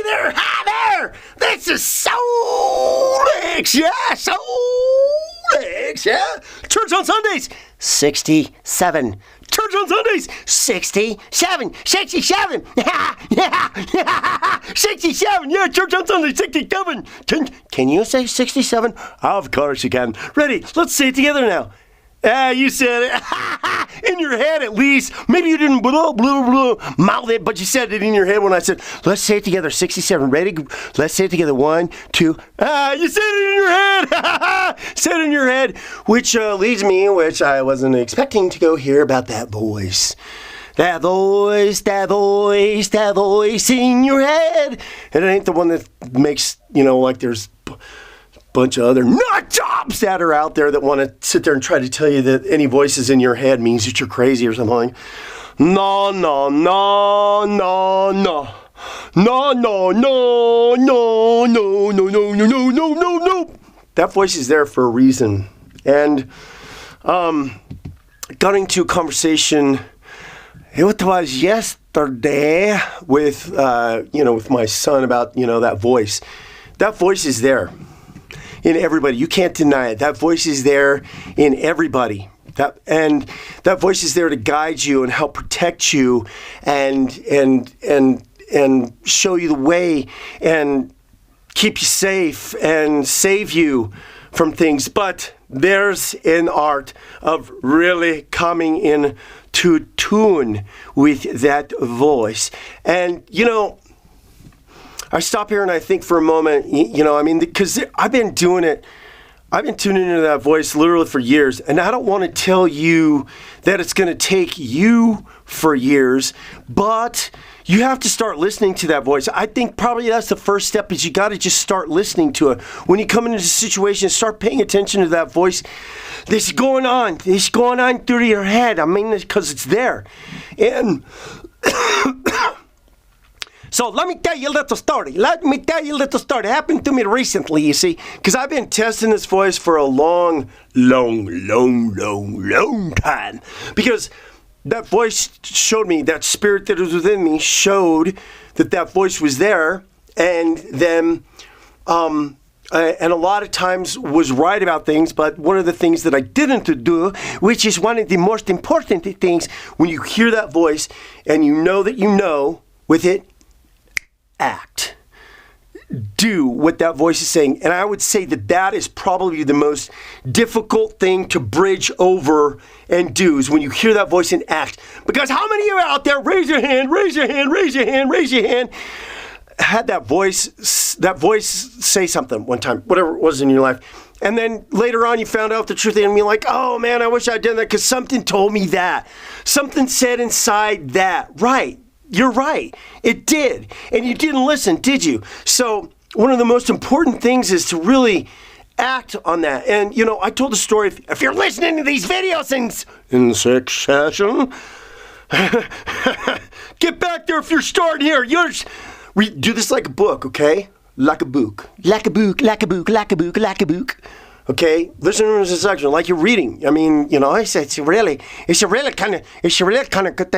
there. Hi there. This is Solix. Yeah, Solix. Yeah. Church on Sundays, 67. Church on Sundays, 67. 67. Yeah. 67. Yeah, church on Sundays, 67. Can you say 67? Of course you can. Ready? Let's say it together now. You said it. In your head, at least. Maybe you didn't mouth it, but you said it in your head when I said, let's say it together. 67. Ready? Let's say it together. 1, 2. You said it in your head. Said it in your head, which leads me, which I wasn't expecting to go hear about that voice. That voice in your head. And it ain't the one that makes, like there's bunch of other nut jobs that are out there that want to sit there and try to tell you that any voices in your head means that you're crazy or something. No. That voice is there for a reason. And got into a conversation, it was yesterday with my son about, that voice. That voice is there. In everybody. You can't deny it. That voice is there in everybody. That voice is there to guide you and help protect you and show you the way and keep you safe and save you from things. But there's an art of really coming in to tune with that voice. And I stop here and I think for a moment, because I've been doing it. I've been tuning into that voice literally for years. And I don't want to tell you that it's going to take you for years, but you have to start listening to that voice. I think probably that's the first step is you got to just start listening to it. When you come into a situation, start paying attention to that voice. This is going on through your head. Because it's there. And so let me tell you a little story. It happened to me recently, you see, because I've been testing this voice for a long time. Because that voice showed me, that spirit that was within me showed that voice was there, and then, and a lot of times was right about things, but one of the things that I didn't do, which is one of the most important things, when you hear that voice and you know that you know with it, act. Do what that voice is saying. And I would say that is probably the most difficult thing to bridge over and do is when you hear that voice and act. Because how many of you out there, raise your hand, had that voice say something one time, whatever it was in your life. And then later on you found out the truth and you're like, oh man, I wish I'd done that because something told me that. Something said inside that. Right. You're right. It did. And you didn't listen, did you? So one of the most important things is to really act on that. And, I told the story, if you're listening to these videos in succession, get back there if you're starting here. Do this like a book, okay? Like a book. Okay, listen to this section like you're reading. It's a really kind of good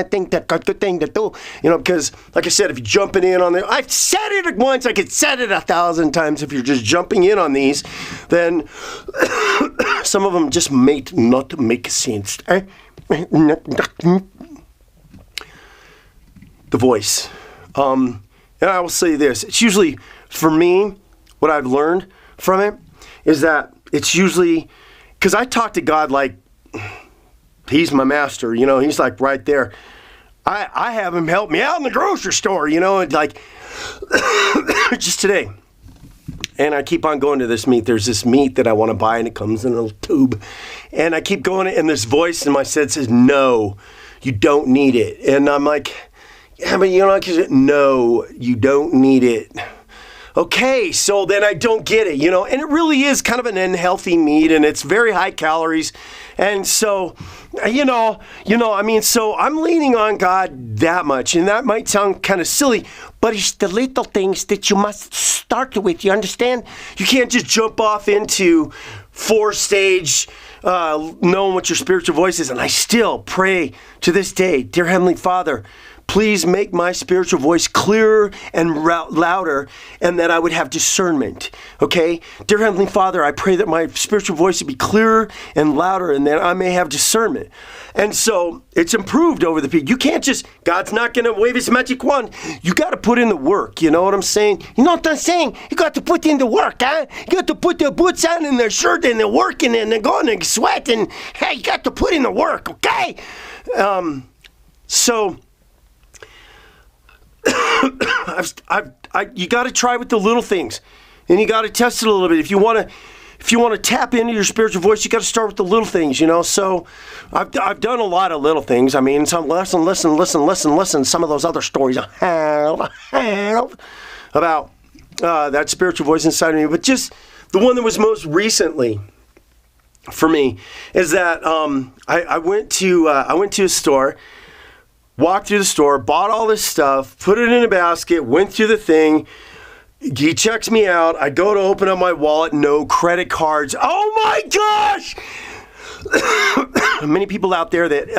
thing to do. Because like I said, if you're jumping in on it, I've said it once, I could said it 1,000 times. If you're just jumping in on these, then some of them just may not make sense. The voice. And I will say this: it's usually for me, what I've learned from it is that. It's usually, because I talk to God like he's my master, he's like right there. I have him help me out in the grocery store, and like just today. And I keep on going to this meat. There's this meat that I want to buy and it comes in a little tube. And I keep going and this voice in my head says, no, you don't need it. And I'm like, yeah, but no, you don't need it. Okay, so then I don't get it, and it really is kind of an unhealthy meat, and it's very high calories, and so, so I'm leaning on God that much, and that might sound kind of silly, but it's the little things that you must start with, you understand? You can't just jump off into 4-stage, knowing what your spiritual voice is, and I still pray to this day, dear Heavenly Father, please make my spiritual voice clearer and louder, and that I would have discernment. Okay? Dear Heavenly Father, I pray that my spiritual voice would be clearer and louder, and that I may have discernment. And so it's improved over the peak. You can't just, God's not going to wave his magic wand. You got to put in the work. You know what I'm saying? You know what I'm saying? You got to put in the work, huh? You got to put the boots on and the shirt and the working and the going and sweat, and hey, you got to put in the work, okay? So you got to try with the little things, and you got to test it a little bit. If you want to tap into your spiritual voice, you got to start with the little things, you know. So I've done a lot of little things. I mean, some listen. Some of those other stories I have about that spiritual voice inside of me, but just the one that was most recently for me is that I went to a store. Walked through the store, bought all this stuff, put it in a basket, went through the thing. He checks me out. I go to open up my wallet, no credit cards. Oh my gosh! Many people out there that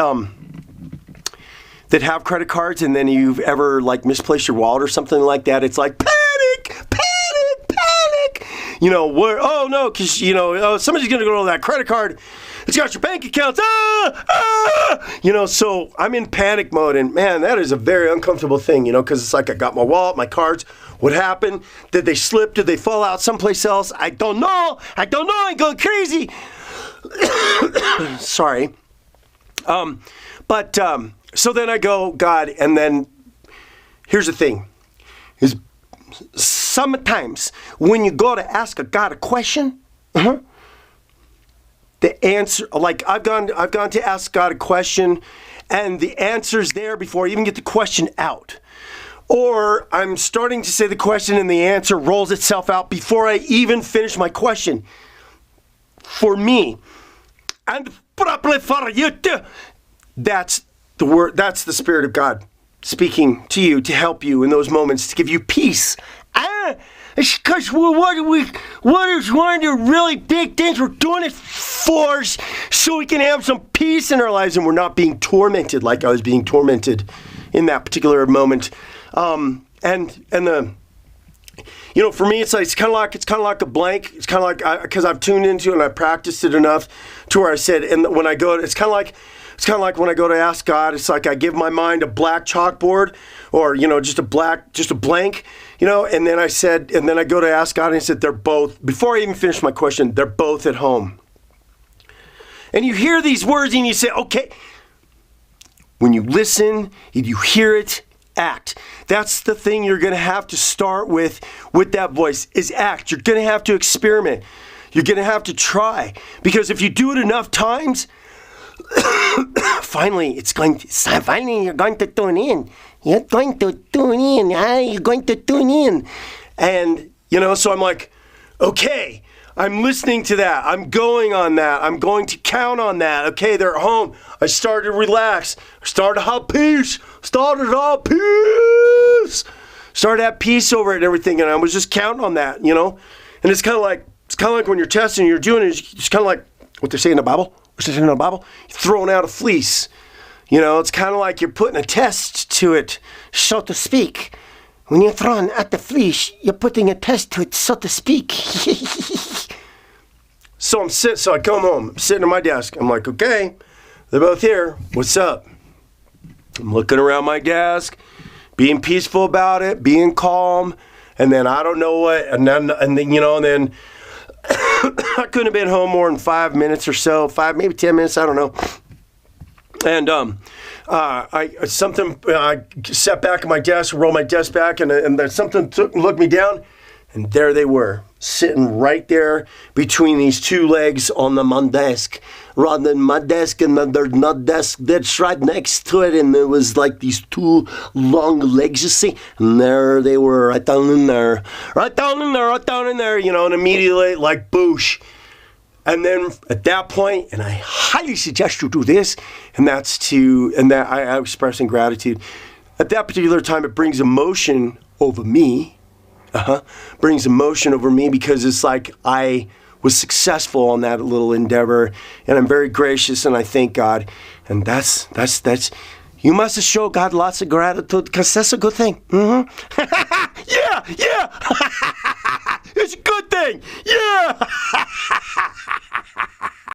have credit cards, and then you've ever like misplaced your wallet or something like that. It's like panic. You know, where? Oh no, because you know somebody's gonna go to that credit card. It's got your bank accounts. You know, so I'm in panic mode, and man, that is a very uncomfortable thing, you know, because it's like I got my wallet, my cards. What happened? Did they slip? Did they fall out someplace else? I don't know. I'm going crazy. Sorry. So then I go, God, and then here's the thing. Is sometimes when you go to ask God a question, the answer, like I've gone to ask God a question, and the answer's there before I even get the question out. Or I'm starting to say the question and the answer rolls itself out before I even finish my question. For me, and probably for you too, that's the word, that's the Spirit of God speaking to you to help you in those moments, to give you peace. It's because what is one of the really big things we're doing it for, so we can have some peace in our lives and we're not being tormented like I was being tormented in that particular moment. And the, you know, for me, it's kind of like a blank. It's kind of like because I've tuned into it and I practiced it enough to where I said, and when I go, it's kind of like when I go to ask God, it's like I give my mind a black chalkboard, or you know, just a blank, you know, and then I go to ask God, and he said, they're both, before I even finish my question, they're both at home. And you hear these words and you say, okay, when you listen, if you hear it, act. That's the thing you're going to have to start with that voice, is act. You're going to have to experiment. You're going to have to try, because if you do it enough times, finally you're going to tune in. You're going to tune in. You're going to tune in. And, you know, so I'm like, okay, I'm listening to that. I'm going on that. I'm going to count on that. Okay, they're at home. I started to relax. I started to have peace. Started to have peace over it and everything. And I was just counting on that, you know. And it's kind of like when you're testing, you're doing it. It's kind of like what they say in the Bible. You're throwing out a fleece. You know, it's kind of like you're putting a test to it, so to speak. When you're throwing out the fleece, you're putting a test to it, so to speak. So I come home, I'm sitting at my desk. I'm like, okay, they're both here. What's up? I'm looking around my desk, being peaceful about it, being calm, and then I don't know what, and then I couldn't have been home more than 5 minutes or so, maybe 10 minutes, I don't know. And I sat back at my desk, rolled my desk back, and then something looked me down, and there they were, sitting right there between these two legs on my desk. Rather than my desk and their nut desk that's right next to it, and there was like these two long legs, you see, and there they were, right down in there, you know, and immediately like boosh. And then at that point, and I highly suggest you do this, and that I'm expressing gratitude. At that particular time, it brings emotion over me. Brings emotion over me because it's like I was successful on that little endeavor, and I'm very gracious, and I thank God. And that's you must show God lots of gratitude because that's a good thing. Yeah. It's a good thing. Yeah.